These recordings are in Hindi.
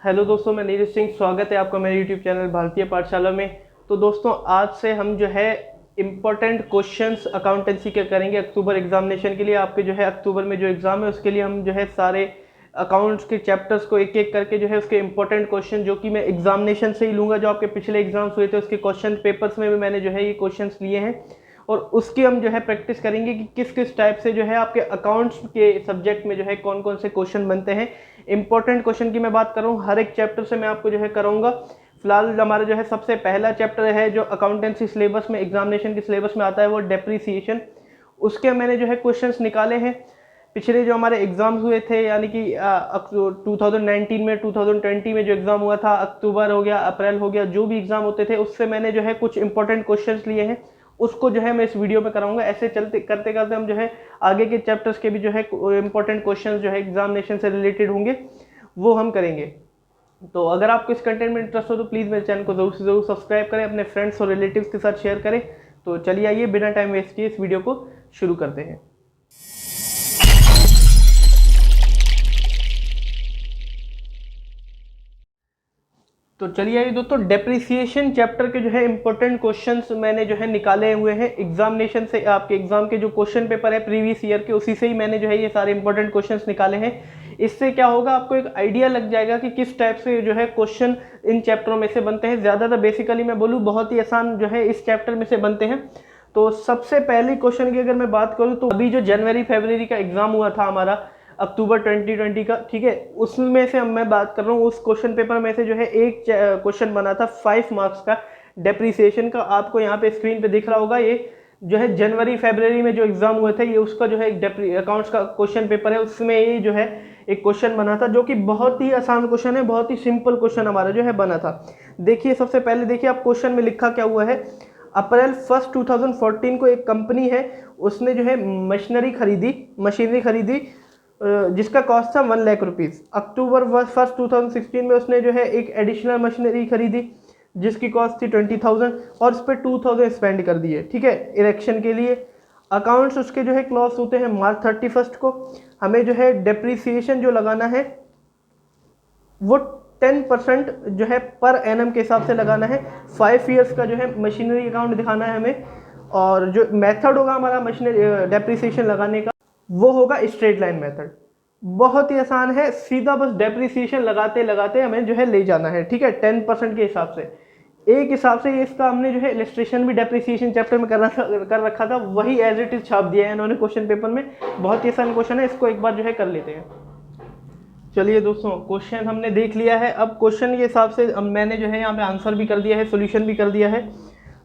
हेलो दोस्तों, मैं नीरज सिंह। स्वागत है आपका मेरे यूट्यूब चैनल भारतीय पाठशाला में। तो दोस्तों, आज से हम जो है इम्पोर्टेंट क्वेश्चंस अकाउंटेंसी के करेंगे अक्टूबर एग्जामिनेशन के लिए। आपके जो है अक्टूबर में जो एग्ज़ाम है उसके लिए हम जो है सारे अकाउंट्स के चैप्टर्स को एक एक करके जो है उसके इंपॉर्टेंट क्वेश्चन जो कि मैं एग्जामिनेशन से ही लूँगा, जो आपके पिछले एग्जाम्स हुए थे उसके क्वेश्चन पेपर्स में भी मैंने जो है ये क्वेश्चंस लिए हैं, और उसकी हम जो है प्रैक्टिस करेंगे कि किस किस टाइप से जो है आपके अकाउंट्स के सब्जेक्ट में जो है कौन कौन से क्वेश्चन बनते हैं। इंपॉर्टेंट क्वेश्चन की मैं बात कर रहा हूँ, हर एक चैप्टर से मैं आपको जो है कराऊंगा। फिलहाल हमारा जो है सबसे पहला चैप्टर है जो अकाउंटेंसी सिलेबस में, एग्जामिनेशन के सिलेबस में आता है, वो डेप्रीसिएशन। उसके मैंने जो है क्वेश्चंस निकाले हैं पिछले जो हमारे एग्जाम्स हुए थे, यानी कि 2019 में, 2020 में जो एग्ज़ाम हुआ था, अक्टूबर हो गया, अप्रैल हो गया, जो भी एग्ज़ाम होते थे उससे मैंने जो है कुछ इंपॉर्टेंट क्वेश्चंस लिए हैं, उसको जो है मैं इस वीडियो में कराऊंगा। ऐसे चलते करते करते हम जो है आगे के चैप्टर्स के भी जो है इंपॉर्टेंट क्वेश्चंस जो है एग्जामिनेशन से रिलेटेड होंगे वो हम करेंगे। तो अगर आपको इस कंटेंट में इंटरेस्ट हो तो प्लीज़ मेरे चैनल को ज़रूर से ज़रूर सब्सक्राइब करें, अपने फ्रेंड्स और रिलेटिव्स के साथ शेयर करें। तो चलिए आइए बिना टाइम वेस्ट किए इस वीडियो को शुरू करते हैं। तो चलिए आइए दोस्तों, डेप्रिसिएशन चैप्टर के जो है इंपॉर्टेंट क्वेश्चंस मैंने जो है निकाले हुए हैं एग्जामिनेशन से। आपके एग्जाम के जो क्वेश्चन पेपर है प्रीवियस ईयर के, उसी से ही मैंने जो है ये सारे इंपॉर्टेंट क्वेश्चंस निकाले हैं। इससे क्या होगा, आपको एक आइडिया लग जाएगा कि किस टाइप से जो है क्वेश्चन इन चैप्टरों में से बनते हैं। ज़्यादातर बेसिकली मैं बोलूँ बहुत ही आसान जो है इस चैप्टर में से बनते हैं। तो सबसे पहले क्वेश्चन की अगर मैं बात करूँ तो अभी जो जनवरी फरवरी का एग्जाम हुआ था हमारा अक्टूबर 2020 का, ठीक है, उसमें से हम मैं बात कर रहा हूँ, उस क्वेश्चन पेपर में से जो है एक क्वेश्चन बना था 5 मार्क्स का डेप्रिसिएशन का। आपको यहाँ पे स्क्रीन पे दिख रहा होगा, ये जो है जनवरी फरवरी में जो एग्जाम हुए थे, ये उसका जो है एक अकाउंट्स का क्वेश्चन पेपर है, उसमें ये जो है एक क्वेश्चन बना था जो कि बहुत ही आसान क्वेश्चन है, बहुत ही सिंपल क्वेश्चन हमारा जो है बना था। देखिए, सबसे पहले देखिए आप क्वेश्चन में लिखा क्या हुआ है। अप्रैल 1 2014 को एक कंपनी है, उसने जो है मशीनरी खरीदी जिसका कॉस्ट था 1 लाख रुपीज़। अक्टूबर 1 2016 में उसने जो है एक एडिशनल मशीनरी खरीदी जिसकी कॉस्ट थी 20,000 और उस पर 2,000 स्पेंड कर दिए, ठीक है, इरेक्शन के लिए। अकाउंट्स उसके जो है क्लोज होते हैं मार्च 31 को। हमें जो है डेप्रीसिएशन जो लगाना है वो 10% जो है पर एनम के हिसाब से लगाना है। 5 ईयर्स का जो है मशीनरी अकाउंट दिखाना है हमें, और जो मेथड होगा हमारा मशीनरी डेप्रीसिएशन लगाने का वो होगा स्ट्रेट लाइन मेथड। बहुत ही आसान है, सीधा बस डेप्रीसिएशन लगाते लगाते हमें जो है ले जाना है, ठीक है, 10% के हिसाब से। एक हिसाब से इसका हमने जो है इलस्ट्रेशन भी डेप्रीसिएशन चैप्टर में कर रखा था, वही एज इट इज छाप दिया है इन्होंने क्वेश्चन पेपर में। बहुत ही आसान क्वेश्चन है, इसको एक बार जो है कर लेते हैं। चलिए दोस्तों, क्वेश्चन हमने देख लिया है। अब क्वेश्चन के हिसाब से अब मैंने जो है यहाँ पे आंसर भी कर दिया है, सोल्यूशन भी कर दिया है।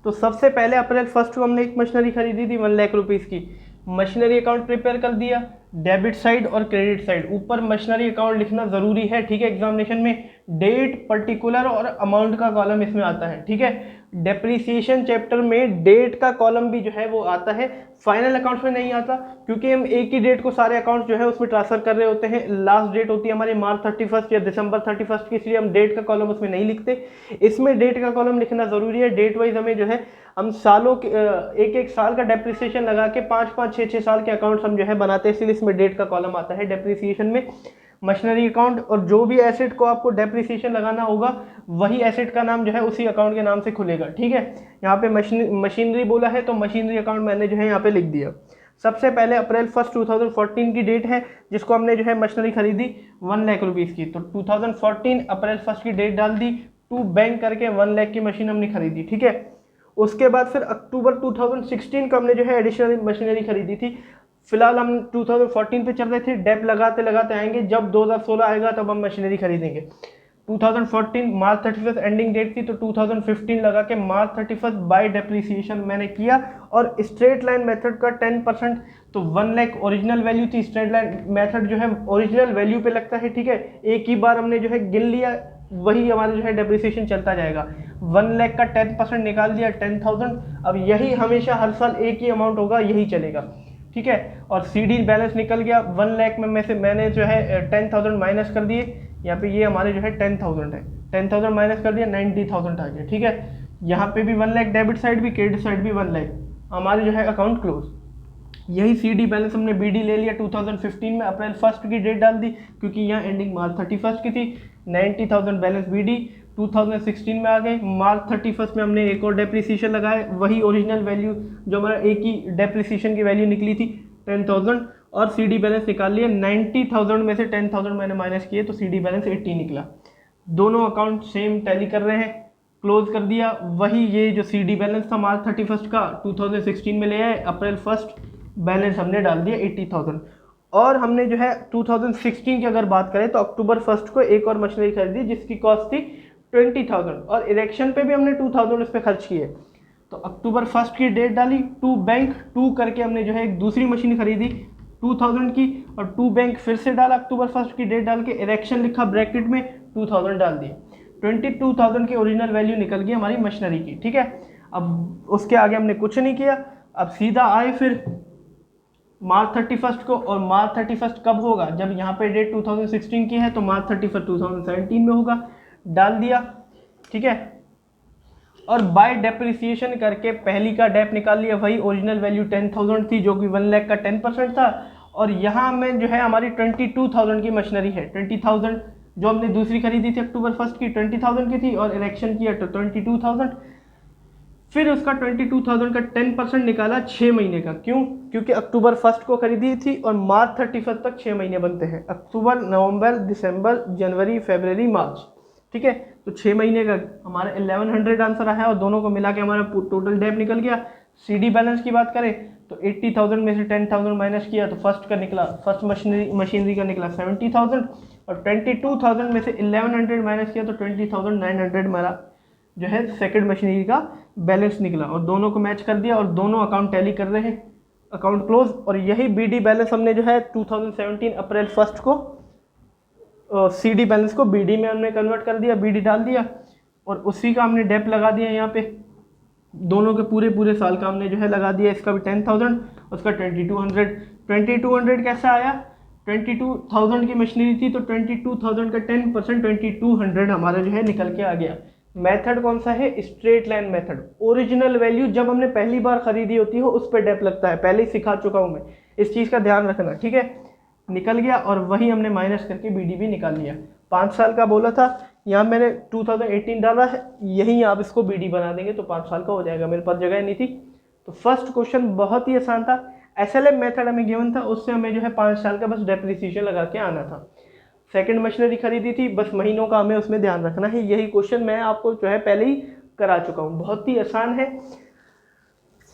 तो सबसे पहले अप्रैल 1 को हमने एक मशीनरी खरीदी थी 1 लाख रुपीज़ की। मशीनरी अकाउंट प्रिपेयर कर दिया, डेबिट साइड और क्रेडिट साइड। ऊपर मशीनरी अकाउंट लिखना ज़रूरी है, ठीक है, एग्जामिनेशन में डेट, पर्टिकुलर और अमाउंट का कॉलम इसमें आता है, ठीक है। डेप्रीसिएशन चैप्टर में डेट का कॉलम भी जो है वो आता है, फाइनल अकाउंट्स में नहीं आता, क्योंकि हम एक ही डेट को सारे अकाउंट जो है उसमें ट्रांसफर कर रहे होते हैं। लास्ट डेट होती है हमारी मार्च 31 या दिसंबर 31 की, इसलिए हम डेट का कॉलम उसमें नहीं लिखते। इसमें डेट का कॉलम लिखना ज़रूरी है। डेट वाइज हमें जो है हम सालों के एक एक साल का डेप्रिसिएशन लगा के 5-5, 6-6 साल के अकाउंट्स हम जो है बनाते हैं, इसलिए इसमें डेट का कॉलम आता है डेप्रिसिएशन में। मशीनरी अकाउंट, और जो भी एसेट को आपको डेप्रिसिएशन लगाना होगा वही एसेट का नाम जो है उसी अकाउंट के नाम से खुलेगा, ठीक है। यहाँ पे मशीनरी बोला है तो मशीनरी अकाउंट मैंने जो है यहाँ पे लिख दिया। सबसे पहले अप्रैल 1 2014 की डेट है जिसको हमने जो है मशीनरी खरीदी 1 लाख रुपीज़ की, तो 2014 अप्रैल 1 की डेट डाल दी, टू बैंक करके 1 लाख की मशीन हमने खरीदी, ठीक है। उसके बाद फिर अक्टूबर 2016 को हमने जो है एडिशनल मशीनरी खरीदी थी। फिलहाल हम 2014 पे चल रहे थे, डेप लगाते लगाते आएंगे, जब 2016 आएगा तब हम मशीनरी खरीदेंगे। 2014 मार्च 31 एंडिंग डेट थी, तो 2015 लगा के मार्च 31 बाय डेप्रीसिएशन मैंने किया। और स्ट्रेट लाइन मेथड का 10%, तो 1 लाख ओरिजिनल वैल्यू थी। स्ट्रेट लाइन मेथड जो है ओरिजिनल वैल्यू पे लगता है, ठीक है, एक ही बार हमने जो है गिन लिया, वही हमारा जो है डेप्रिसिएशन चलता जाएगा। 1 लाख का 10% निकाल दिया 10,000। अब यही हमेशा हर साल एक ही अमाउंट होगा, यही चलेगा, ठीक है। और सीडी बैलेंस निकल गया 1 लाख में से मैंने जो है 10,000 माइनस कर दिए, यहाँ पे ये हमारे जो है 10,000 है, 10,000 माइनस कर दिया 90,000 आ गया, ठीक है। यहाँ पे भी 1 लाख डेबिट साइड भी, क्रेडिट साइड भी 1 लाख, हमारे जो है अकाउंट क्लोज। यही सीडी बैलेंस हमने बीडी ले लिया 2015 में, अप्रैल 1 की डेट डाल दी क्योंकि यहाँ एंडिंग मार्च 31 की थी। 90,000 बैलेंस बीडी 2016 में आ गए। मार्च 31 में हमने एक और डेप्रिसिएशन लगाए, वही ओरिजिनल वैल्यू जो हमारा एक ही डेप्रिसिएशन की वैल्यू निकली थी 10,000, और सीडी बैलेंस निकाल लिया। 90,000 में से 10,000 मैंने माइनस किए तो सीडी बैलेंस 80 निकला। दोनों अकाउंट सेम टैली कर रहे हैं, क्लोज कर दिया। वही ये जो सीडी बैलेंस था मार्च 31 का 2016 में ले आए, अप्रैल 1 बैलेंस हमने डाल दिया 80,000। और हमने जो है 2016 की अगर बात करें तो अक्टूबर 1 को एक और मशीनरी खरीदी जिसकी कॉस्ट थी 20,000, और इरेक्शन पे भी हमने 2,000 उस पर खर्च किए। तो अक्टूबर 1 की डेट डाली, टू बैंक टू करके हमने जो है एक दूसरी मशीन खरीदी 2,000 की, और टू बैंक फिर से डाला, अक्टूबर 1 की डेट डाल के इरेक्शन लिखा ब्रैकेट में, 2,000 डाल दिए। 22,000 की ओरिजिनल वैल्यू निकल गई हमारी मशीनरी की। ठीक है, अब उसके आगे हमने कुछ नहीं किया। अब सीधा आए फिर मार्च 31 को, और मार्च 31 कब होगा, जब यहाँ पे डेट 2016 की है तो मार्च 31 2017 में होगा, डाल दिया। ठीक है, और बाय डेप्रिसिएशन करके पहली का डेप निकाल लिया, वही ओरिजिनल वैल्यू 10,000 थी जो कि 1 लाख का 10% था। और यहाँ में जो है हमारी 22,000 की मशीनरी है। 20,000 जो हमने दूसरी खरीदी थी अक्टूबर 1 की 20,000 की थी, और इलेक्शन किया तो 22,000। फिर उसका 22,000 का 10% निकाला 6 महीने का। क्यों? क्योंकि अक्टूबर 1 को खरीदी थी और मार्च 31 तक 6 महीने बनते हैं, अक्टूबर, नवंबर, दिसंबर, जनवरी, फरवरी, मार्च। ठीक है, तो 6 महीने का हमारा 1100 आंसर आया, और दोनों को मिला के हमारा टोटल डेप निकल गया। सीडी बैलेंस की बात करें तो 80,000 में से 10,000 माइनस किया तो फर्स्ट का निकला, फर्स्ट मशीनरी का निकला 70,000, और 22,000 में से 1100 माइनस किया तो 20,900 हमारा जो है सेकंड मशीनरी का बैलेंस निकला, और दोनों को मैच कर दिया, और दोनों अकाउंट टैली कर रहे हैं, अकाउंट क्लोज। और यही बीडी बैलेंस हमने जो है 2017 अप्रैल 1 को सीडी बैलेंस को बीडी में हमने कन्वर्ट कर दिया, बीडी डाल दिया, और उसी का हमने डेप लगा दिया यहाँ पे। दोनों के पूरे साल का हमने जो है लगा दिया, इसका भी 10,000, उसका 2200। 2200 कैसे आया? 22,000 की मशीनरी थी तो 22,000 का 10% 2200 हमारा जो है निकल के आ गया। मेथड कौन सा है? Straight line method. Original value जब हमने पहली बार खरीदी होती है उस पर डेप लगता है, पहले ही सिखा चुका हूँ मैं, इस चीज़ का ध्यान रखना। ठीक है, निकल गया, और वही हमने माइनस करके बीडी भी निकाल लिया। 5 साल का बोला था, यहाँ मैंने 2018 डाला है, यहीं आप इसको बीडी बना देंगे तो 5 साल का हो जाएगा, मेरे पास जगह नहीं थी। तो फर्स्ट क्वेश्चन बहुत ही आसान था, एसएलएम मेथड हमें गिवन था, उससे हमें जो है 5 साल का बस डेप्रिसिएशन लगा के आना था। सेकंड मशीनरी खरीदी थी, बस महीनों का हमें उसमें ध्यान रखना है। यही क्वेश्चन मैं आपको जो है पहले ही करा चुका हूँ, बहुत ही आसान है।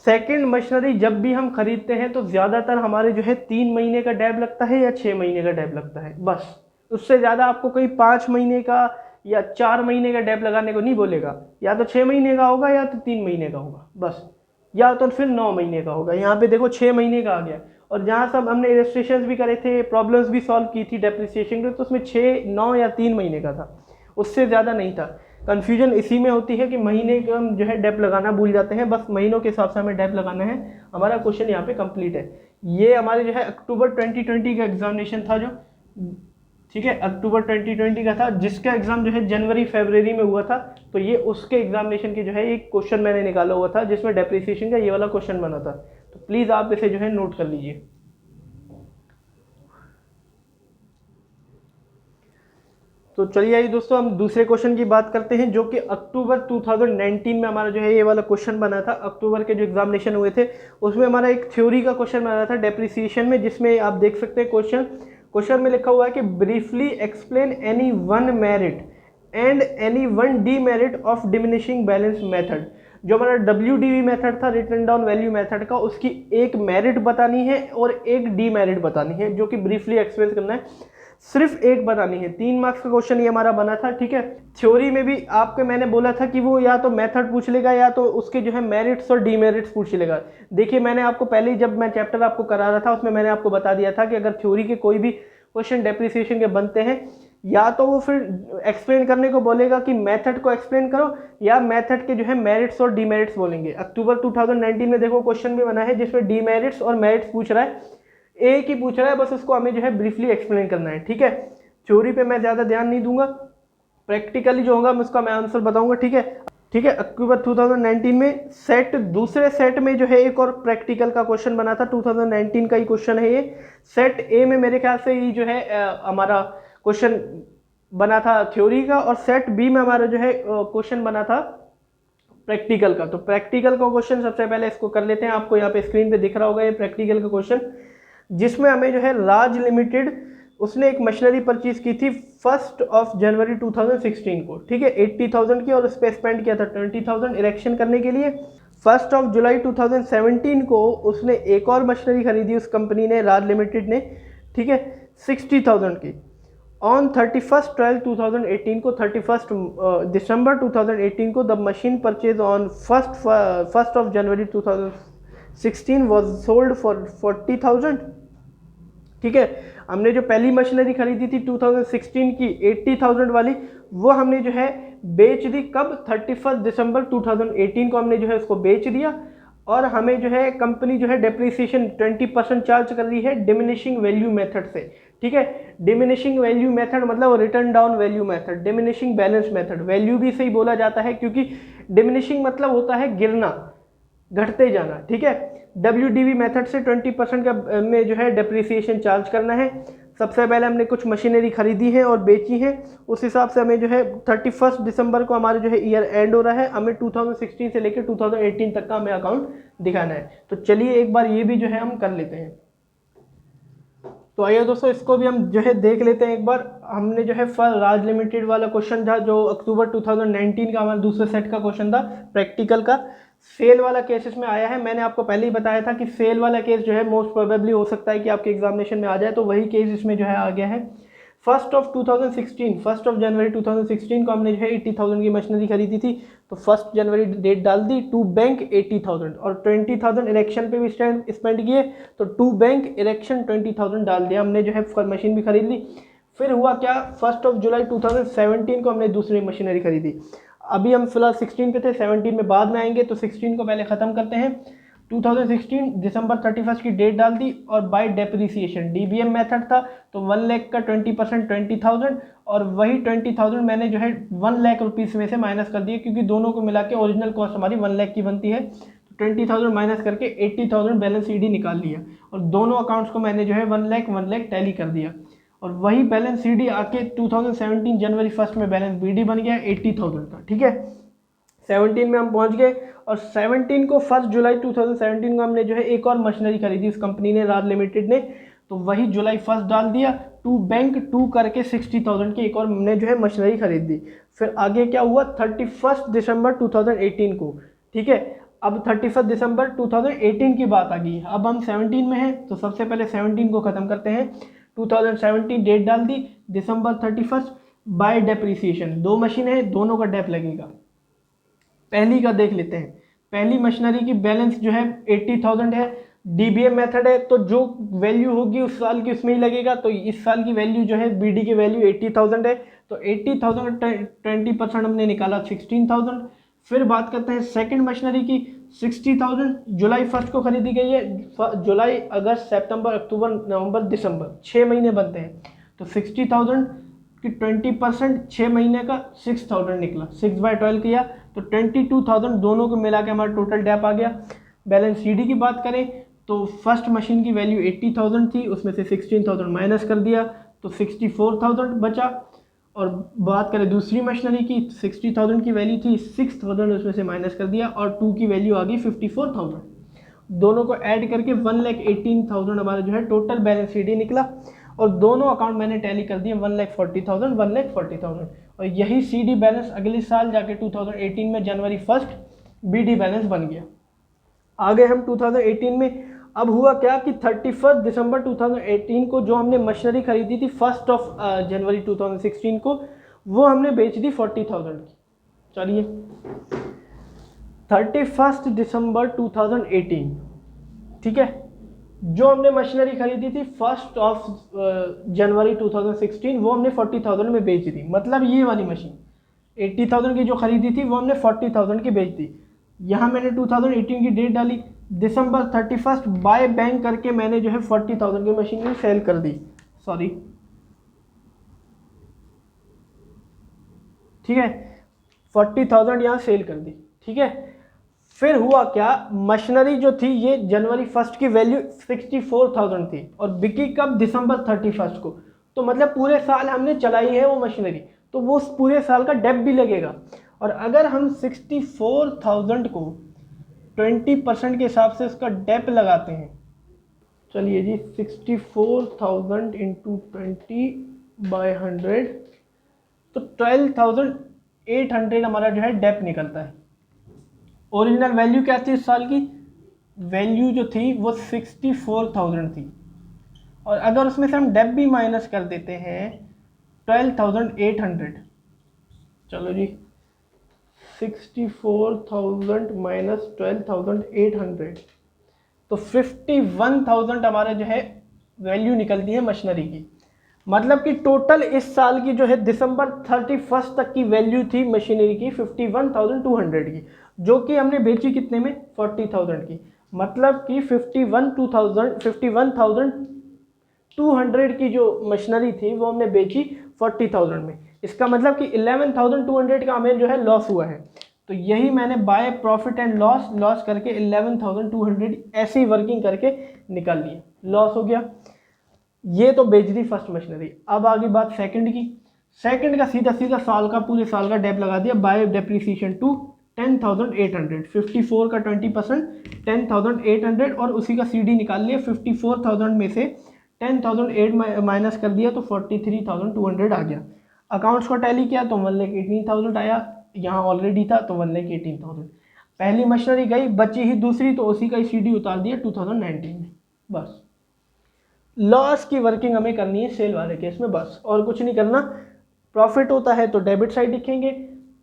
सेकंड मशीनरी जब भी हम खरीदते हैं तो ज़्यादातर हमारे जो है 3 महीने का डैब लगता है या 6 महीने का डैब लगता है, बस। उससे ज़्यादा आपको कोई 5 महीने का या 4 महीने का डैब लगाने को नहीं बोलेगा, या तो 6 महीने का होगा या तो 3 महीने का होगा बस, या तो फिर 9 महीने का होगा। यहाँ पे देखो 6 महीने का आ गया, और जहाँ सब हमने इलस्ट्रेशंस भी करे थे, प्रॉब्लम्स भी सॉल्व की थी डेप्रिसिएशन के, तो उसमें 6, 9 या 3 महीने का था, उससे ज़्यादा नहीं था। कन्फ्यूजन इसी में होती है कि महीने का हम जो है डेप लगाना भूल जाते हैं, बस महीनों के हिसाब से हमें डेप लगाना है। हमारा क्वेश्चन यहाँ पे कंप्लीट है। ये हमारे जो है अक्टूबर 2020 का एग्जामिनेशन था जो, ठीक है, अक्टूबर 2020 का था, जिसका एग्जाम जो है जनवरी फरवरी में हुआ था। तो ये उसके एग्जामिनेशन की जो है एक क्वेश्चन मैंने निकाला हुआ था जिसमें डेप्रिसिएशन का ये वाला क्वेश्चन बना था। तो प्लीज़ आप इसे जो है नोट कर लीजिए। तो चलिए आइए दोस्तों, हम दूसरे क्वेश्चन की बात करते हैं, जो कि अक्टूबर 2019 में हमारा जो है ये वाला क्वेश्चन बना था। अक्टूबर के जो एग्जामिनेशन हुए थे उसमें हमारा एक थ्योरी का क्वेश्चन बना था डेप्रिसिएशन में, जिसमें आप देख सकते हैं क्वेश्चन में लिखा हुआ है कि briefly explain any one merit and any one demerit of diminishing balance method. जो हमारा WDV मेथड था, रिटन डाउन वैल्यू मेथड का, उसकी एक मेरिट बतानी है और एक डीमेरिट बतानी है, जो कि ब्रीफली एक्सप्लेन करना है, सिर्फ एक बतानी है। 3 मार्क्स का क्वेश्चन ये हमारा बना था। ठीक है, थ्योरी में भी आपके मैंने बोला था कि वो या तो मेथड पूछ लेगा या तो उसके जो है मेरिट्स और डीमेरिट्स पूछ लेगा। देखिए, मैंने आपको पहले ही जब मैं चैप्टर आपको करा रहा था उसमें मैंने आपको बता दिया था कि अगर थ्योरी के कोई भी क्वेश्चन डेप्रिसिएशन के बनते हैं, या तो वो फिर एक्सप्लेन करने को बोलेगा कि मेथड को एक्सप्लेन करो, या मेथड के जो है मेरिट्स और डीमेरिट्स बोलेंगे। अक्टूबर 2019 में देखो क्वेश्चन भी बना है जिसमें डीमेरिट्स और मेरिट्स पूछ रहा है, एक ही पूछ रहा है, बस उसको हमें जो है ब्रीफली एक्सप्लेन करना है। ठीक है, थ्योरी पे मैं ज़्यादा ध्यान नहीं दूंगा, प्रैक्टिकली जो होगा मैं उसका मैं आंसर बताऊंगा। ठीक है, अक्टूबर 2019 में दूसरे सेट में जो है एक और प्रैक्टिकल का क्वेश्चन बना था, 2019 का ही क्वेश्चन है ये। सेट ए में मेरे ख्याल से ये जो है हमारा क्वेश्चन बना था थ्योरी का, और सेट बी में हमारा जो है क्वेश्चन बना था प्रैक्टिकल का। तो प्रैक्टिकल का क्वेश्चन सबसे पहले इसको कर लेते हैं। आपको यहाँ पे स्क्रीन पे दिख रहा होगा ये प्रैक्टिकल का क्वेश्चन, जिसमें हमें जो है राज लिमिटेड उसने एक मशीनरी परचेज की थी 1 जनवरी 2016 को, ठीक है, 80,000 की, और उस पर स्पेंड किया था 20,000 इरेक्शन करने के लिए। 1 जुलाई 2017 को उसने एक और मशीनरी खरीदी उस कंपनी ने, राज लिमिटेड ने, ठीक है, 60,000 की। ऑन 31/12/2018 को, 31 दिसंबर 2018 को, the machine purchase on 1 January 2016 was sold for 40,000, ठीक है। हमने जो पहली मशीनरी खरीदी थी 2016 की 80,000 वाली, वो हमने जो है बेच दी कब, 31 दिसंबर 2018 को हमने जो है उसको बेच दिया। और हमें जो है कंपनी जो है डेप्रिसिएशन 20% चार्ज कर रही है डिमिनिशिंग वैल्यू मेथड से, ठीक है। डिमिनिशिंग वैल्यू मेथड मतलब return down value method, diminishing balance method, value भी सही बोला जाता है क्योंकि डिमिनिशिंग मतलब होता है गिरना, घटते जाना, ठीक है। WDV मेथड से 20% का में जो है डेप्रिसिएशन चार्ज करना है। सबसे पहले हमने कुछ मशीनरी खरीदी है और बेची है, उस हिसाब से हमें जो है 31 दिसंबर को हमारे जो है ईयर एंड हो रहा है, हमें 2016 से लेकर 2018 तक का हमें अकाउंट दिखाना है। तो चलिए एक बार ये भी जो है हम कर लेते हैं। तो आइए दोस्तों इसको भी हम जो है देख लेते हैं एक बार। हमने जो है राज लिमिटेड वाला क्वेश्चन था जो अक्टूबर 2019 का हमारा दूसरे सेट का क्वेश्चन था प्रैक्टिकल का, सेल वाला केस इसमें आया है। मैंने आपको पहले ही बताया था कि सेल वाला केस जो है मोस्ट प्रोबेबली हो सकता है कि आपके एग्जामिनेशन में आ जाए, तो वही केस इसमें जो है आ गया है। 1 जनवरी 2016 को हमने जो है 80,000 की मशीनरी खरीदी थी, तो 1 जनवरी डेट डाल दी, टू बैंक 80,000 और 20,000 इलेक्शन पे भी स्पेंड किए, तो टू बैंक इलेक्शन 20,000 डाल दिया हमने जो है, मशीन भी खरीद ली। फिर हुआ क्या, 1 जुलाई 2017 को हमने दूसरी मशीनरी खरीदी। अभी हम फिलहाल 16 पे थे, 17 में बाद में आएंगे, तो 16 को पहले ख़त्म करते हैं। 2016 दिसंबर 31 की डेट डाल दी, और बाय डेप्रिसिएशन DBM मेथड था, तो 1 लाख का 20% 20,000, और वही 20,000 मैंने जो है 1 लाख रुपीज़ में से माइनस कर दिए, क्योंकि दोनों को मिला के ओरिजिनल कॉस्ट हमारी 1 लाख की बनती है। तो 20,000 माइनस करके 80,000 बैलेंस CD निकाल लिया, और दोनों अकाउंट्स को मैंने जो है 1 लाख टैली कर दिया, और वही बैलेंस CD आके 2017 जनवरी 1 में बैलेंस BD बन गया 80,000 का, ठीक है। 17 में हम पहुंच गए, और 17 को 1 जुलाई 2017 को हमने जो है एक और मशीनरी खरीदी उस कंपनी ने, राज लिमिटेड ने, तो वही जुलाई 1 डाल दिया, टू बैंक 2 करके 60,000 की एक और हमने जो है मशीनरी खरीद दी। फिर आगे क्या हुआ, 31 दिसंबर 2018 को, ठीक है। अब 31 दिसंबर 2018 की बात आ गई, अब हम 17 में हैं, तो सबसे पहले 17 को ख़त्म करते हैं। 2017 डेट डाल दी, दिसंबर 31 बाय डेप्रिसिएशन, दो मशीन है, दोनों का डेप लगेगा। पहली का देख लेते हैं, पहली मशीनरी की बैलेंस जो है 80,000 है, DBM मेथड है, तो जो वैल्यू होगी उस साल की उसमें ही लगेगा, तो इस साल की वैल्यू जो है BD की वैल्यू 80,000 है, तो 80,000 20% हमने निकाला 16,000। फिर बात करते हैं सेकंड मशीनरी की, 60,000 जुलाई 1 को खरीदी गई है, जुलाई अगस्त सितंबर अक्टूबर नवंबर दिसंबर 6 महीने बनते हैं, तो 60,000 कि 20% 6 महीने का 6,000 निकला, 6/12 किया, तो 22,000 दोनों को मिला के हमारा टोटल डेप आ गया। बैलेंस CD की बात करें तो फर्स्ट मशीन की वैल्यू 80,000 थी, उसमें से 16,000 माइनस कर दिया, तो 64,000 बचा। और बात करें दूसरी मशीनरी की, 60,000 की वैल्यू थी, 6,000 उसमें से माइनस कर दिया, और 2 की वैल्यू आ गई 54,000। दोनों को ऐड करके 1,18,000 हमारा जो है टोटल बैलेंस CD निकला, और दोनों अकाउंट मैंने टैली कर दिए 1,40,000 1,40,000, और यही CD बैलेंस अगले साल जाके 2018 में जनवरी 1 BD बैलेंस बन गया। आगे हम 2018 में, अब हुआ क्या कि 31 दिसंबर 2018 को जो हमने मशीनरी खरीदी थी 1 जनवरी 2016 को, वो हमने बेच दी 40,000 की। चलिए 31 दिसंबर 2018, ठीक है, जो हमने मशीनरी खरीदी थी 1 जनवरी 2016 वो हमने 40,000 में बेच दी, मतलब ये वाली मशीन 80,000 की जो खरीदी थी वो हमने 40,000 की बेच दी। यहाँ मैंने 2018 की डेट डाली, दिसंबर 31 बाय बैंक करके मैंने जो है 40,000 की मशीन में सेल कर दी, सॉरी, ठीक है, 40,000 यहाँ सेल कर दी, ठीक है। फिर हुआ क्या, मशीनरी जो थी ये जनवरी 1 की वैल्यू 64,000 थी, और बिकी कब, दिसंबर 31 को, तो मतलब पूरे साल हमने चलाई है वो मशीनरी, तो वो उस पूरे साल का डेप भी लगेगा। और अगर हम 64,000 को 20% के हिसाब से उसका डेप लगाते हैं, चलिए जी 64,000 इंटू 20/100, तो 12,800 हमारा जो है डेप निकलता है। ओरिजिनल वैल्यू क्या थी इस साल की? वैल्यू जो थी वो 64,000 थी, और अगर उसमें से हम डेप भी माइनस कर देते हैं 12,800, चलो जी 64,000 माइनस 12,800, तो 51,000 हमारा जो है वैल्यू निकलती है मशीनरी की। मतलब कि टोटल इस साल की जो है दिसंबर 31 तक की वैल्यू थी मशीनरी की 51,200 की, जो कि हमने बेची कितने में? 40,000 की। मतलब कि 51,200 की जो मशीनरी थी वो हमने बेची 40,000 में। इसका मतलब कि 11,200 का हमें जो है लॉस हुआ है। तो यही मैंने बाय प्रॉफिट एंड लॉस करके 11,200 ऐसी वर्किंग करके निकाल लिया, लॉस हो गया। ये तो बेच दी फर्स्ट मशीनरी। अब आगे बात सेकंड की। सेकंड का सीधा सीधा साल का, पूरे साल का डेप लगा दिया बाय डेप्रिसिएशन टू 10,800, 54 का 20% 10,800, और उसी का CD निकाल लिया। 54,000 में से 10,008 माइनस कर दिया तो 43,200 आ गया। अकाउंट्स को टैली किया तो 1,18,000 आया, यहाँ ऑलरेडी था तो 1,18,000। पहली मशीनरी गई, बची ही दूसरी, तो उसी का ही CD उतार दिया 2019 में। बस लॉस की वर्किंग हमें करनी है सेल वाले केस में, बस और कुछ नहीं करना। प्रॉफिट होता है तो डेबिट साइड लिखेंगे,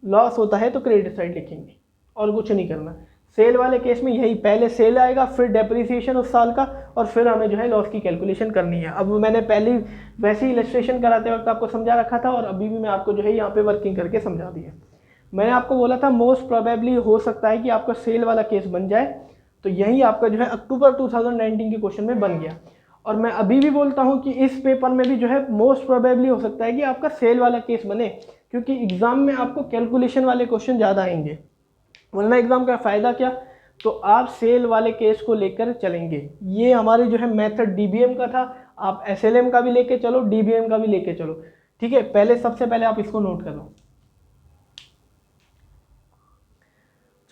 लॉस होता है तो क्रेडिट साइड लिखेंगे, और कुछ नहीं करना। सेल वाले केस में यही, पहले सेल आएगा, फिर डेप्रिसिएशन उस साल का, और फिर हमें जो है लॉस की कैलकुलेशन करनी है। अब मैंने पहले वैसे ही इलस्ट्रेशन कराते वक्त आपको समझा रखा था, और अभी भी मैं आपको जो है यहाँ पे वर्किंग करके समझा दी है। मैंने आपको बोला था मोस्ट प्रोबेबली हो सकता है कि आपका सेल वाला केस बन जाए, तो यही आपका जो है अक्टूबर 2019 के क्वेश्चन में बन गया। और मैं अभी भी बोलता हूं कि इस पेपर में भी जो है मोस्ट प्रोबेबली हो सकता है कि आपका सेल वाला केस बने, क्योंकि एग्जाम में आपको कैलकुलेशन वाले क्वेश्चन ज़्यादा आएंगे, वरना एग्जाम का फ़ायदा क्या? तो आप सेल वाले केस को लेकर चलेंगे। ये हमारे जो है मेथड DBM का था, आप SLM का भी लेके चलो, DBM का भी लेके चलो, ठीक है। पहले सबसे पहले आप इसको नोट कर लो।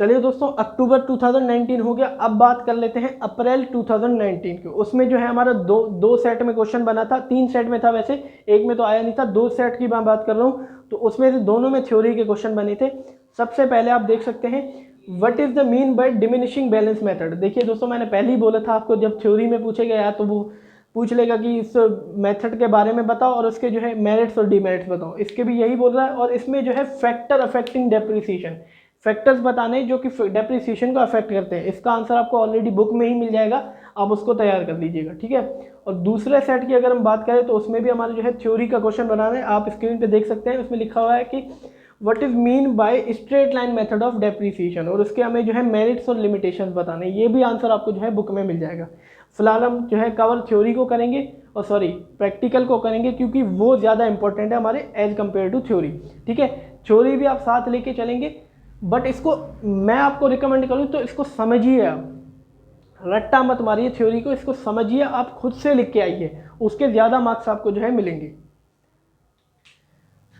चलिए दोस्तों, अक्टूबर 2019 हो गया। अब बात कर लेते हैं अप्रैल 2019 की। उसमें जो है हमारा दो सेट में क्वेश्चन बना था, 3 सेट में था वैसे, एक में तो आया नहीं था, 2 सेट की मैं बात कर रहा हूँ। तो उसमें से दोनों में थ्योरी के क्वेश्चन बने थे। सबसे पहले आप देख सकते हैं, what is the mean by diminishing balance method. देखिए दोस्तों, मैंने पहले ही बोला था आपको, जब थ्योरी में पूछेगा यार तो वो पूछ लेगा कि इस मेथड के बारे में बताओ और उसके जो है मेरिट्स और डिमेरिट्स बताओ। इसके भी यही बोल रहा है। और इसमें जो है फैक्टर अफेक्टिंग डेप्रिसिएशन, फैक्टर्स बताने जो कि डेप्रिसिएशन को अफेक्ट करते हैं। इसका आंसर आपको ऑलरेडी बुक में ही मिल जाएगा, आप उसको तैयार कर लीजिएगा, ठीक है। और दूसरे सेट की अगर हम बात करें तो उसमें भी हमारे जो है थ्योरी का क्वेश्चन बनाना है। आप स्क्रीन पे देख सकते हैं, उसमें लिखा हुआ है कि what is mean by straight line method of depreciation, और उसके हमें जो है मेरिट्स और लिमिटेशंस बताने। ये भी आंसर आपको जो है बुक में मिल जाएगा। फिलहाल हम जो है कवर थ्योरी को करेंगे, और सॉरी प्रैक्टिकल को करेंगे, क्योंकि वो ज़्यादा इंपॉर्टेंट है हमारे एज कम्पेयर टू थ्योरी, ठीक है। थ्योरी भी आप साथ लेके चलेंगे, बट इसको मैं आपको रिकमेंड करूँ तो इसको समझिए आप, रट्टा मत मारिए थ्योरी को, इसको समझिए, आप खुद से लिख के आइए, उसके ज़्यादा मार्क्स आपको जो है मिलेंगे।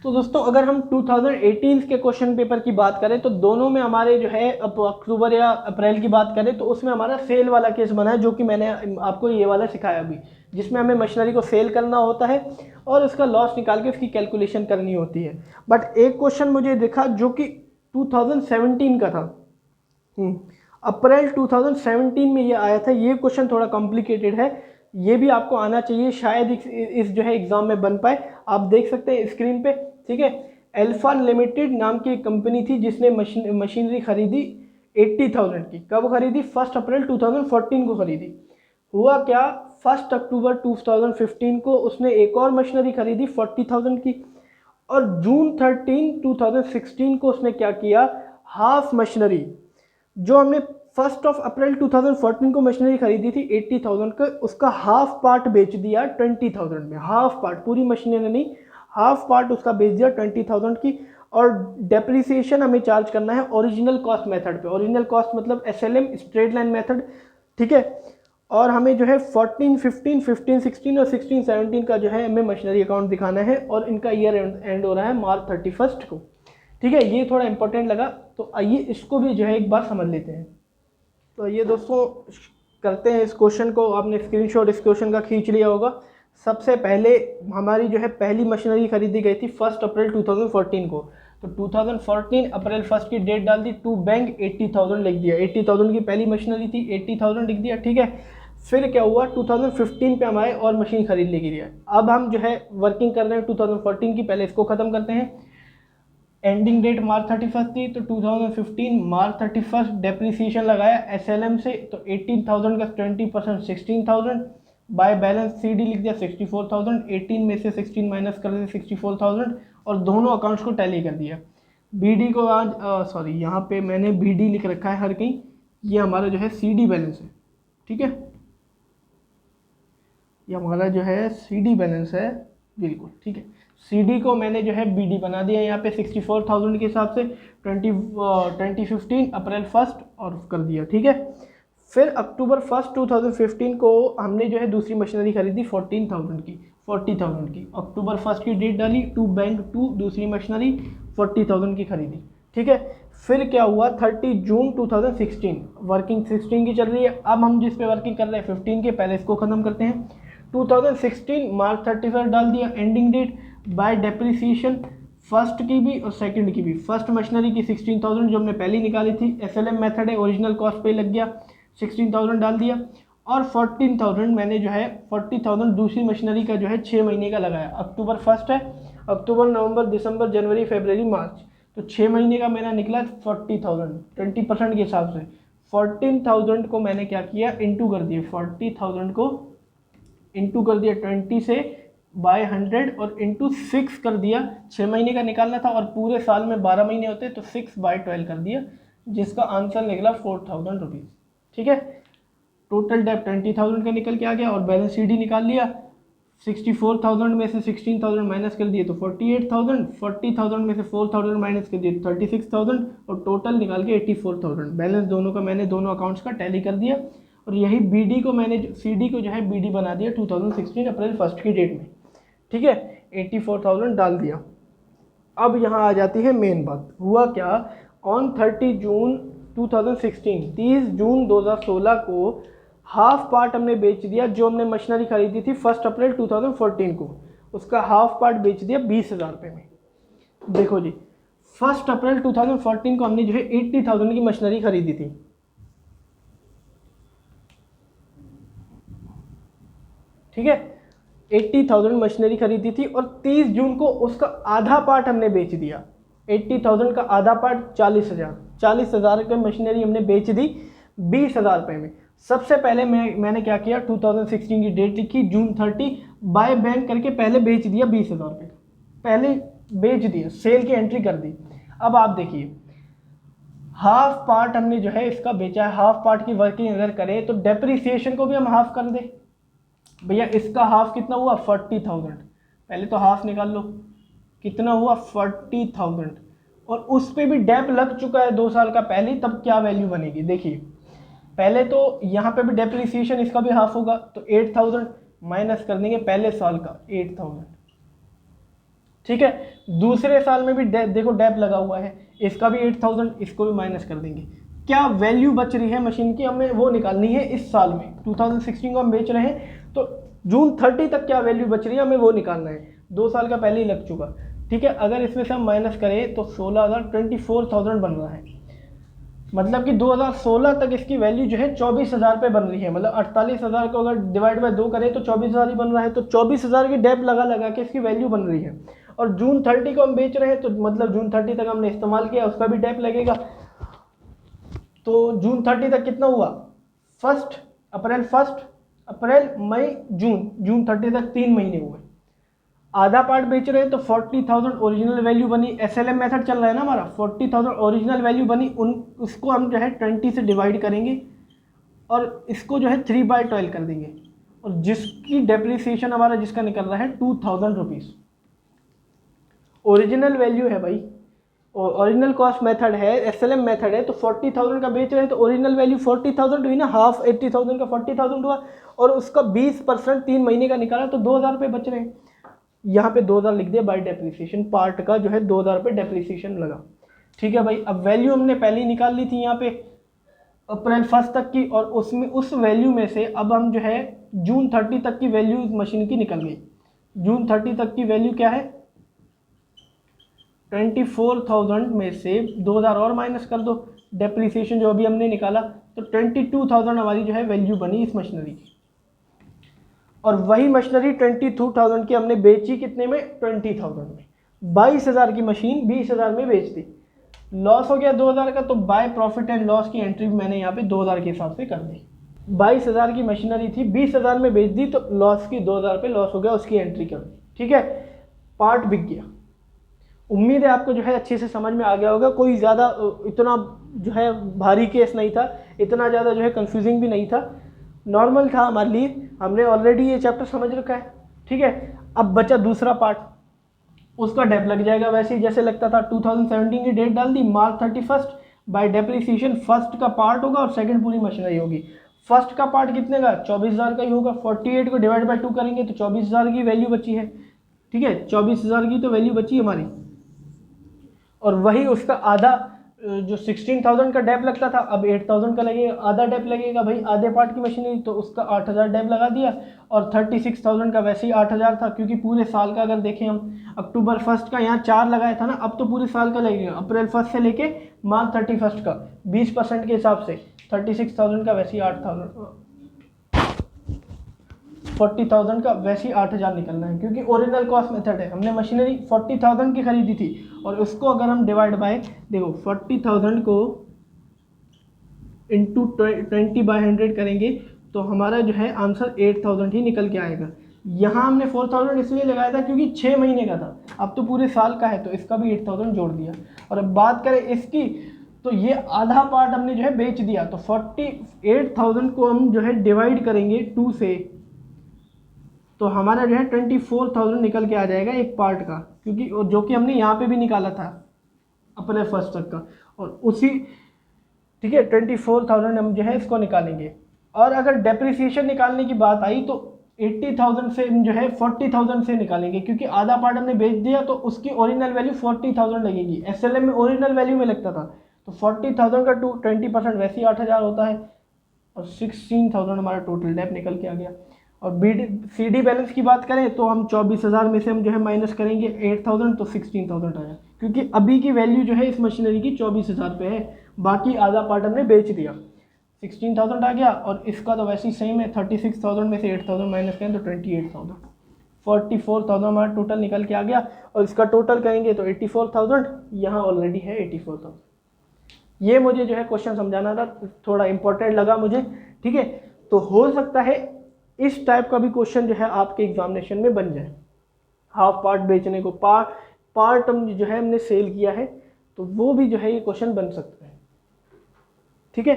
तो दोस्तों, अगर हम 2018 के क्वेश्चन पेपर की बात करें तो दोनों में हमारे जो है अक्टूबर या अप्रैल की बात करें तो उसमें हमारा सेल वाला केस बना है, जो कि मैंने आपको ये वाला सिखाया अभी, जिसमें हमें मशीनरी को सेल करना होता है और उसका लॉस निकाल के उसकी कैलकुलेशन करनी होती है। बट एक क्वेश्चन मुझे दिखा जो कि 2017 का था, अप्रैल 2017 में ये आया था। ये क्वेश्चन थोड़ा कॉम्प्लिकेटेड है, ये भी आपको आना चाहिए, शायद इस जो है एग्जाम में बन पाए। आप देख सकते हैं स्क्रीन पे, ठीक है। अल्फा लिमिटेड नाम की एक कंपनी थी जिसने मशीनरी खरीदी 80,000 की। कब खरीदी? 1 अप्रैल 2014 को खरीदी। हुआ क्या, 1 अक्टूबर 2015 को उसने एक और मशीनरी खरीदी 40,000 की, और जून 13, 2016 को उसने क्या किया, हाफ मशीनरी, जो हमने 1 अप्रैल 2014 को मशीनरी खरीदी थी 80,000 का, उसका हाफ पार्ट बेच दिया 20,000 में। हाफ पार्ट, पूरी मशीनरी नहीं, हाफ पार्ट उसका बेच दिया 20,000 की। और डेप्रिसिएशन हमें चार्ज करना है ओरिजिनल कॉस्ट मेथड पे। ओरिजिनल कॉस्ट मतलब SLM, स्ट्रेट लाइन मेथड, ठीक है। और हमें जो है 14, 15, 15, 16 और 16, 17 का जो है हमें मशीनरी अकाउंट दिखाना है और इनका ईयर एंड हो रहा है मार्च 31 को। ठीक है, ये थोड़ा इंपॉर्टेंट लगा, तो आइए इसको भी जो है एक बार समझ लेते हैं। तो ये दोस्तों करते हैं इस क्वेश्चन को। आपने स्क्रीनशॉट इस क्वेश्चन का खींच लिया होगा। सबसे पहले हमारी जो है पहली मशीनरी खरीदी गई थी 1 अप्रैल 2014 को। तो 2014 अप्रैल 1 की डेट डाल दी, टू बैंक 80,000 लिख दिया। 80,000 की पहली मशीनरी थी, 80,000 लिख दिया। ठीक है, फिर क्या हुआ, 2015 पे हम आए और मशीन खरीद लेगी दिया। अब हम जो है वर्किंग कर रहे हैं 2014 की, पहले इसको ख़त्म करते हैं। एंडिंग डेट मार्च 31 थी, तो 2015 मार्च 31 डेप्रिसिएशन लगाया एसएलएम से, तो 18,000 का 20% 16,000 बाय बैलेंस सीडी लिख दिया 64,000। 18 में से 16 माइनस कर दिया 64,000 और दोनों अकाउंट्स को टैली कर दिया। बीडी को आज सॉरी यहाँ पे मैंने बीडी लिख रखा है हर कहीं, ये हमारा जो है सीडी बैलेंस है। ठीक है, ये हमारा जो है सीडी बैलेंस है, बिल्कुल ठीक है। सीडी को मैंने जो है बीडी बना दिया यहाँ पे 64,000 के हिसाब से 2015 अप्रैल 1 और कर दिया। ठीक है, फिर अक्टूबर 1 2015 को हमने जो है दूसरी मशीनरी खरीदी 40,000 की। अक्टूबर 1 की डेट डाली, टू बैंक टू दूसरी मशीनरी 40,000 की खरीदी। ठीक है, फिर क्या हुआ, 30 जून 2016 वर्किंग 16 की चल रही है। अब हम जिस पे वर्किंग कर रहे हैं 15 के, पहले इसको ख़त्म करते हैं। 2016 मार्च 31 डाल दिया ending date by depreciation, first की भी और सेकंड की भी। फर्स्ट मशीनरी की 16,000 जो हमने पहले निकाली थी, एसएलएम मेथड है, ओरिजिनल कॉस्ट पे लग गया, 16,000 डाल दिया। और 14,000 मैंने जो है 40,000 दूसरी मशीनरी का जो है 6 महीने का लगाया। अक्टूबर 1 है, अक्टूबर नवंबर दिसंबर जनवरी फरवरी मार्च, तो 6 महीने का मेरा निकला 40,000 20% के हिसाब से। 14,000 को मैंने क्या किया, इंटू कर दिया, 40,000 को इंटू कर दिया 20 से बाय 100 और इंटू 6 कर दिया। 6 महीने का निकालना था और पूरे साल में 12 महीने होते, तो 6 बाय 12 कर दिया, जिसका आंसर निकला 4,000 रुपीज़। ठीक है, टोटल डेप 20,000 का निकल के आ गया और बैलेंस सीडी निकाल लिया। 64,000 में से 16,000 माइनस कर दिए तो 48,000, 40,000 में से 4,000 माइनस कर दिए तो 36,000 और टोटल निकाल के 84,000। बैलेंस दोनों का मैंने दोनों अकाउंट्स का टैली कर दिया और यही बीडी को मैंने सीडी को जो है बीडी बना दिया 2016 अप्रैल 1 की डेट में। ठीक है, 84,000 डाल दिया। अब यहाँ आ जाती है मेन बात। हुआ क्या, ऑन 30 जून 2016 30 जून 2016 को हाफ पार्ट हमने बेच दिया। जो हमने मशीनरी खरीदी थी 1 अप्रैल 2014 को, उसका हाफ पार्ट बेच दिया 20,000 रुपये में। देखो जी, 1 अप्रैल 2014 को हमने जो है 80,000 की मशीनरी खरीदी थी। ठीक है, 80,000 मशीनरी खरीदी थी और 30 जून को उसका आधा पार्ट हमने बेच दिया। 80,000 का आधा पार्ट 40,000 रुपये मशीनरी हमने बेच दी 20,000 रुपये में। सबसे पहले मैंने क्या किया, 2016 की डेट लिखी जून 30, बाय बैंक करके पहले बेच दिया 20,000 रुपये, पहले बेच दिया, सेल की एंट्री कर दी। अब आप देखिए, हाफ पार्ट हमने जो है इसका बेचा है। हाफ पार्ट की वर्किंग अगर करें तो डेप्रिसिएशन को भी हम हाफ कर दें। भैया इसका हाफ कितना हुआ, 40,000। पहले तो हाफ निकाल लो, कितना हुआ 40,000 और उस पर भी डेप लग चुका है 2 साल का पहले, तब क्या वैल्यू बनेगी। देखिए पहले तो यहाँ पे भी डेप्रिसिएशन इसका भी हाफ होगा, तो 8,000 माइनस कर देंगे पहले साल का 8,000। ठीक है, दूसरे साल में भी देखो डेप लगा हुआ है, इसका भी 8,000, इसको भी माइनस कर देंगे। क्या वैल्यू बच रही है मशीन की, हमें वो निकालनी है इस साल में। 2016 को हम बेच रहे हैं तो जून 30 तक क्या वैल्यू बच रही है हमें वो निकालना है। 2 साल का पहले ही लग चुका। ठीक है, अगर इसमें से हम माइनस करें तो 16,000 24,000 बन रहा है। मतलब कि 2016 तक इसकी वैल्यू जो है 24,000 पे बन रही है। मतलब 48,000 को अगर डिवाइड बाय 2 करें तो 24,000 ही बन रहा है। तो 24,000 की डेप लगा के इसकी वैल्यू बन रही है। और जून 30 को हम बेच रहे हैं तो मतलब जून 30 तक हमने इस्तेमाल किया, उसका भी डेप लगेगा। तो जून 30 तक कितना हुआ, 1 अप्रैल मई जून 30 तक 3 महीने हुए। आधा पार्ट बेच रहे हैं तो 40,000 ओरिजिनल वैल्यू बनी। एसएलएम मेथड चल रहा है ना हमारा, 40,000 ओरिजिनल वैल्यू बनी। उसको हम जो है 20 से डिवाइड करेंगे और इसको जो है 3/12 कर देंगे और जिसकी डेप्रिसिएशन हमारा निकल रहा है 2,000 रुपीज़। ओरिजिनल वैल्यू है भाई, और ओरिजिनल कॉस्ट मेथड है, एसएलएम मेथड है, तो 40,000 का बेच रहे हैं तो ओरिजिनल वैल्यू 40,000 हुई ना, हाफ 80,000 का 40,000 हुआ, और उसका 20% 3 महीने का निकाला तो 2,000 रुपये बच रहे हैं। यहाँ पे 2,000 लिख दिया बाय डेप्रिसिएशन, पार्ट का जो है 2,000 रुपये डेप्रिसिएशन लगा। ठीक है भाई, अब वैल्यू हमने पहले ही निकाल ली थी यहाँ पे अप्रैल 1 तक की, और उसमें उस वैल्यू में से अब हम जो है जून 30 तक की वैल्यू इस मशीन की निकल गई। जून 30 तक की वैल्यू क्या है, 24,000 में से 2,000 और माइनस कर दो, डेप्रिसिएशन जो अभी हमने निकाला, तो 22,000 हमारी जो है वैल्यू बनी इस मशीनरी की। और वही मशीनरी 22,000 की हमने बेची कितने में, 20,000 में। 22,000 की मशीन 20,000 में बेच दी, लॉस हो गया 2,000 का, तो बाय प्रॉफिट एंड लॉस की एंट्री भी मैंने यहाँ पे 2,000 के हिसाब से कर दी। 22,000 की मशीनरी थी, 20,000 में बेच दी, तो लॉस की 2,000 पे लॉस हो गया, उसकी एंट्री कर दी। ठीक है, पार्ट बिक गया। उम्मीद है आपको जो है अच्छे से समझ में आ गया होगा, कोई ज़्यादा इतना जो है भारी केस नहीं था, इतना ज़्यादा जो है कंफ्यूजिंग भी नहीं था, नॉर्मल था हमारे लिए, हमने ऑलरेडी ये चैप्टर समझ रखा है। ठीक है, अब बचा दूसरा पार्ट, उसका डेप लग जाएगा वैसे ही जैसे लगता था। 2017 की डेट डाल दी, मार्च 31, बाय डेप्रिसिएशन फर्स्ट का पार्ट होगा और सेकंड पूरी मशीनरी होगी। फर्स्ट का पार्ट कितने का, 24,000 का ही होगा, 48 को डिवाइड बाय 2 करेंगे तो 24,000 की वैल्यू बची है। ठीक है, 24,000 की तो वैल्यू बची हमारी, और वही उसका आधा जो 16,000 का डेप लगता था अब 8,000 का लगेगा, आधा डेप लगेगा भाई आधे पार्ट की मशीनरी, तो उसका 8,000 डेप लगा दिया, और 36,000 का वैसे ही 8,000 था, क्योंकि पूरे साल का अगर देखें हम अक्टूबर 1 का यहाँ 4 लगाया था ना, अब तो पूरे साल का लगेगा, अप्रैल 1 से लेके मार्च 31 का 20% के हिसाब से 36,000 का वैसे ही 8,000, 40,000 का वैसे ही 8,000 निकलना है, क्योंकि ओरिजिनल कॉस्ट मेथड है। हमने मशीनरी 40,000 की खरीदी थी, और उसको अगर हम डिवाइड बाय, देखो 40,000 को इंटू 20/100 करेंगे तो हमारा जो है आंसर 8,000 ही निकल के आएगा। यहाँ हमने 4,000 इसलिए लगाया था क्योंकि 6 महीने का था, अब तो पूरे साल का है, तो इसका भी 8,000 जोड़ दिया। और अब बात करें इसकी, तो ये आधा पार्ट हमने जो है बेच दिया, तो 48,000 को हम जो है डिवाइड करेंगे 2 से, तो हमारा जो है 24,000 निकल के आ जाएगा एक पार्ट का, क्योंकि जो कि हमने यहाँ पे भी निकाला था अपने फर्स्ट तक का, और उसी, ठीक है, 24,000 हम जो है इसको निकालेंगे। और अगर डेप्रिसिएशन निकालने की बात आई तो 80,000 से जो है 40,000 से निकालेंगे, क्योंकि आधा पार्ट हमने बेच दिया तो उसकी ओरिजिनल वैल्यू 40,000 लगेगी। एसएलएम में ओरिजिनल वैल्यू में लगता था, तो 40,000 का 20% वैसे ही 8,000 होता है, और 16,000 हमारा टोटल डेप निकल के आ गया। और CD बैलेंस की बात करें तो हम 24,000 में से हम जो है माइनस करेंगे 8,000, तो 16,000 आया, क्योंकि अभी की वैल्यू जो है इस मशीनरी की 24,000 पे है, बाकी आधा पार्ट हमने बेच दिया, 16,000 आ गया। और इसका तो वैसे ही सेम है, 36,000 में से 8,000 माइनस करें तो 28,000, 44,000 हमारा टोटल निकल के आ गया। और इसका टोटल करेंगे तो 84,000, यहाँ ऑलरेडी है 84,000। ये मुझे जो है क्वेश्चन समझाना था, थोड़ा इंपॉर्टेंट लगा मुझे। ठीक है, तो हो सकता है इस टाइप का भी क्वेश्चन जो है आपके एग्जामिनेशन में बन जाए। हाफ पार्ट बेचने को पार्ट हम जो है हमने सेल किया है, तो वो भी जो है ये क्वेश्चन बन सकता है। ठीक है,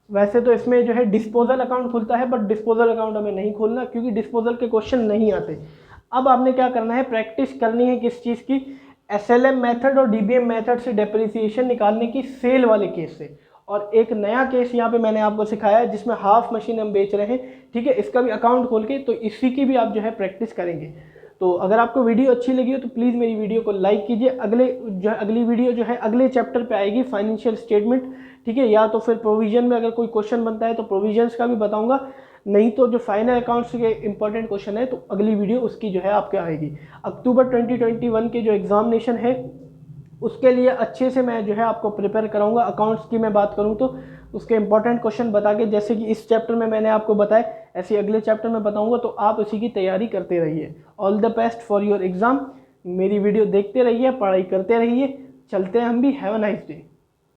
वैसे तो इसमें जो है डिस्पोजल अकाउंट खुलता है, बट डिस्पोजल अकाउंट हमें नहीं खोलना, क्योंकि डिस्पोजल के क्वेश्चन नहीं आते। अब आपने क्या करना है, प्रैक्टिस करनी है किस चीज़ की, SLM मेथड और DBM मेथड से डेप्रिसिएशन निकालने की, सेल वाले केस से। और एक नया केस यहाँ पे मैंने आपको सिखाया है जिसमें हाफ मशीन हम बेच रहे हैं। ठीक है, इसका भी अकाउंट खोल के, तो इसी की भी आप जो है प्रैक्टिस करेंगे। तो अगर आपको वीडियो अच्छी लगी हो तो प्लीज़ मेरी वीडियो को लाइक कीजिए। अगली वीडियो जो है अगले चैप्टर पे आएगी, फाइनेंशियल स्टेटमेंट। ठीक है, या तो फिर प्रोविजन में अगर कोई क्वेश्चन बनता है तो प्रोविजंस का भी बताऊंगा, नहीं तो जो फाइनल अकाउंट्स के इंपॉर्टेंट क्वेश्चन है तो अगली वीडियो उसकी जो है आपके आएगी। अक्टूबर 2021 के जो एग्जामिनेशन है उसके लिए अच्छे से मैं जो है आपको प्रिपेयर कराऊंगा। अकाउंट्स की मैं बात करूं तो उसके इंपॉर्टेंट क्वेश्चन बता के, जैसे कि इस चैप्टर में मैंने आपको बताया, ऐसे अगले चैप्टर में बताऊंगा, तो आप उसी की तैयारी करते रहिए। All the best for your exam. मेरी वीडियो देखते रहिए, पढ़ाई करते रहिए। चलते हैं हम भी। Have a nice day.